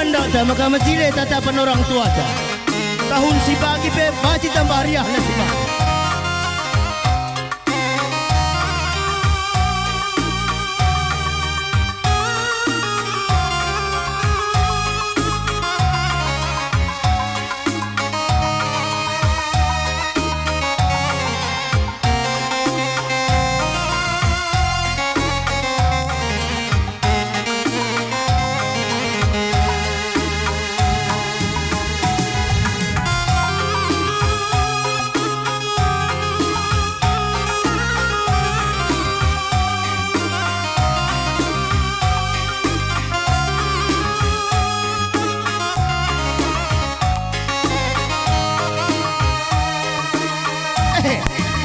Anda dah makam cile tatapan orang tua dah. Tahun si bagi pe baci tambah riah lah si bagi.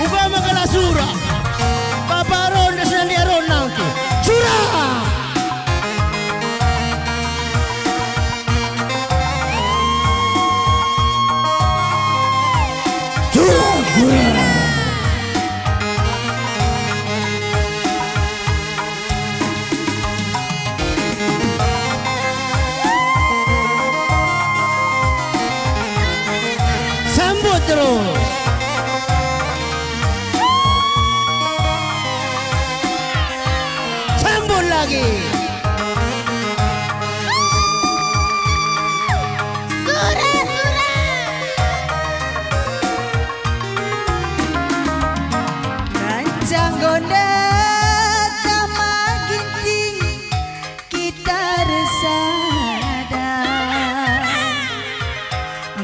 Uga magala sura. Paparon na siya niyaron nangki. Sura! Sura! Sura! Sambut terus. Lagi. Sura, sura. Rancang gonda sama ginting kita resada.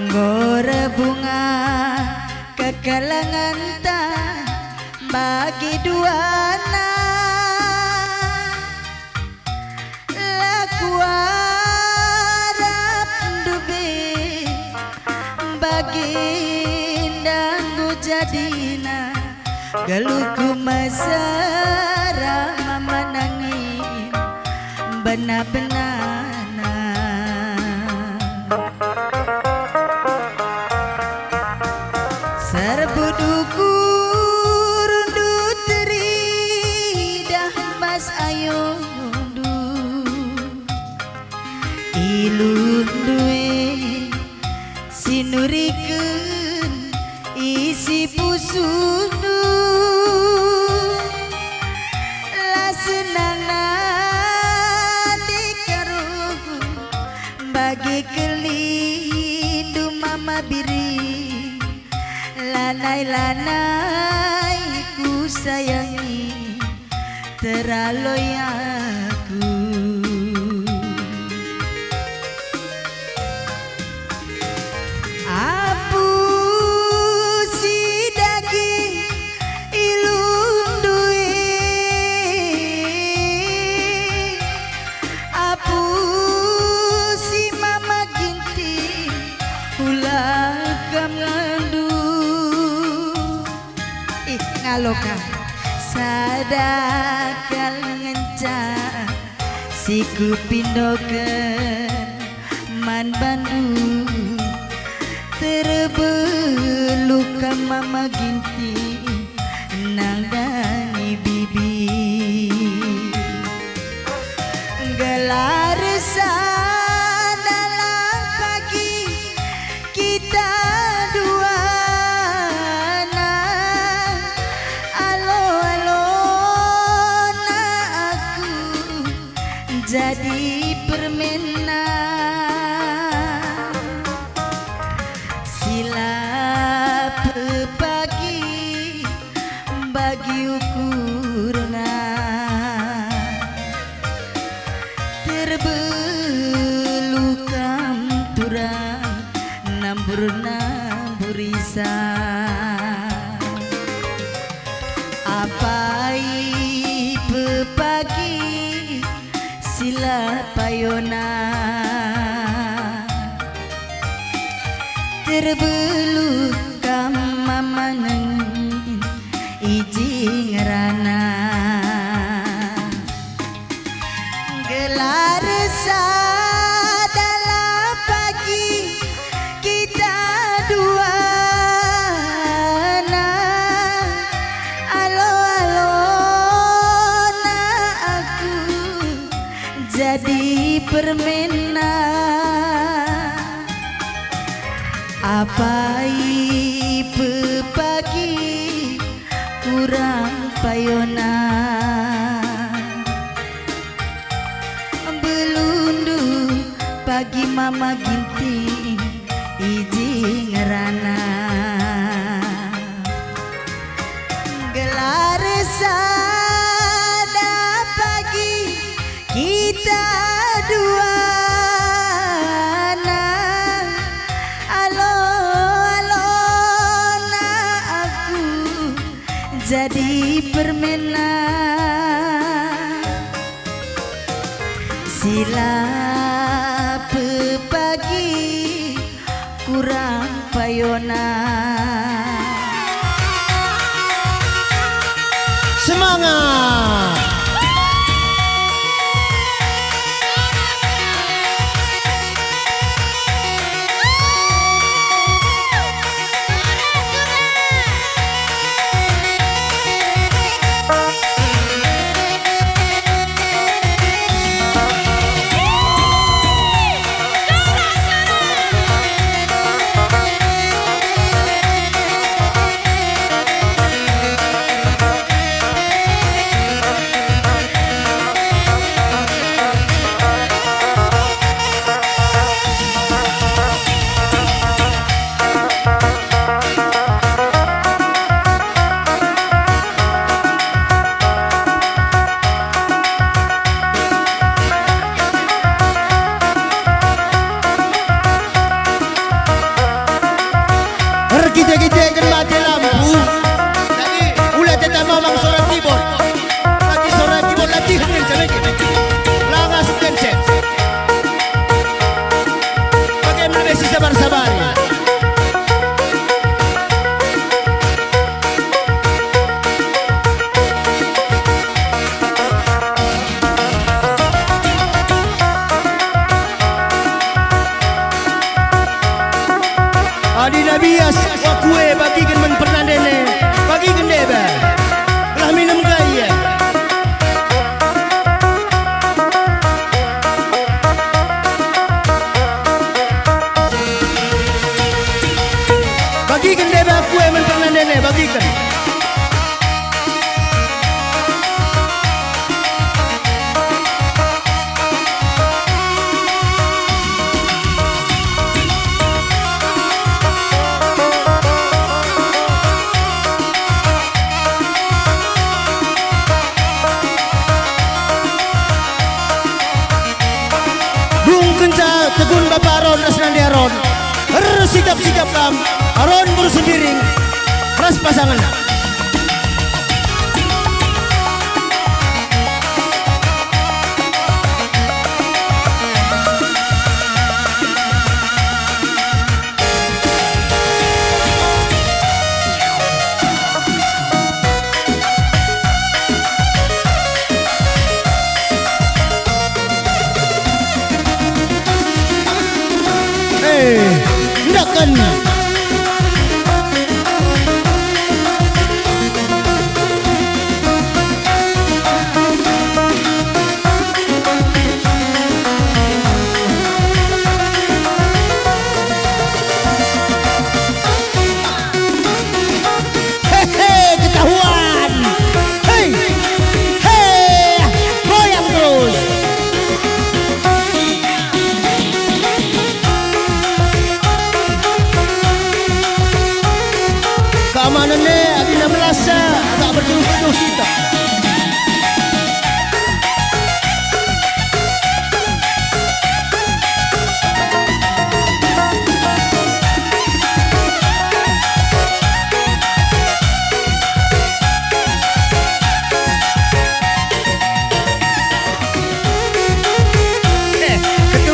Ngora bunga kekalangan tan bagi dua anak. Kuarap dubi bagindangku jadina galuku masara mama nangin benar-benarna serbu dukur rundu teridah mas ayo ilun duwe sinurikeun isi pusunu la senangna dikaruhu bagi kelindu mama biri lanai-lanai ku sayangi teraloy aku. Ngaloka sadakal ngencak siku pindoken man Bandung terbeluk mama ginti nangdani bibi gelar dalam pagi kita dua. Jadi permainan sila pepagi bagi ukurna terbelukam turang nambur isa apai pepagi sila payona terbeluk mama nangin iji ngerana gelar dalam pagi kita dua. jadi permainan. Apa pagi kurang payona, belundu pagi mama ginting iji ngerana. Gelar sada pagi kita dua. Jadi permainan sila pagi kurang payona. Semangat. Kita kan mati lampu. Jadi ulah tetap mamang suara keyboard. Lagi suara keyboard latihan yang sana kita. Langas tenset. Bagaimana masih sabar-sabar. Adi nabias wakue bagikan men pernandene bagikan deba lah minum gaya bagikan deba kue men pernandene bagikan. Tegun Bapak Aron Asnandi Aron harus sikap-sikap kam Aron berusaha piring ras pasangan. Ndakan ketahuan. Hei, hei, goyang terus. Keamanannya adi 16 agak berterus-terus kita.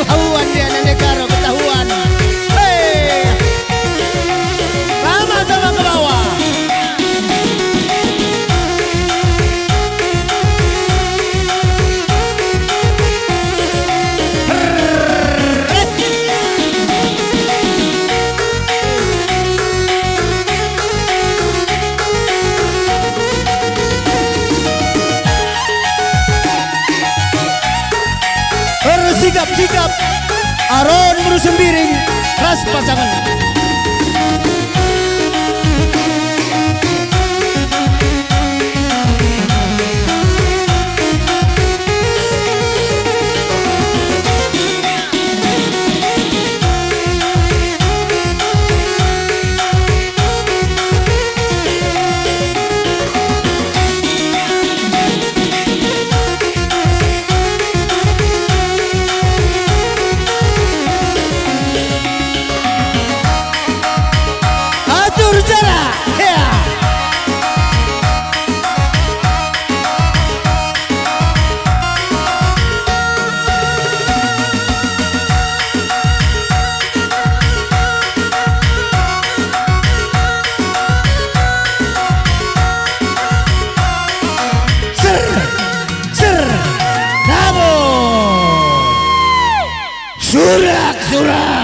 Ketahuan dia nenek karo ketahuan. Hei, sama ke bawah. sigap-sigap aron menusembiring ras pasangan. Jara, ya. Ser, namun, surak.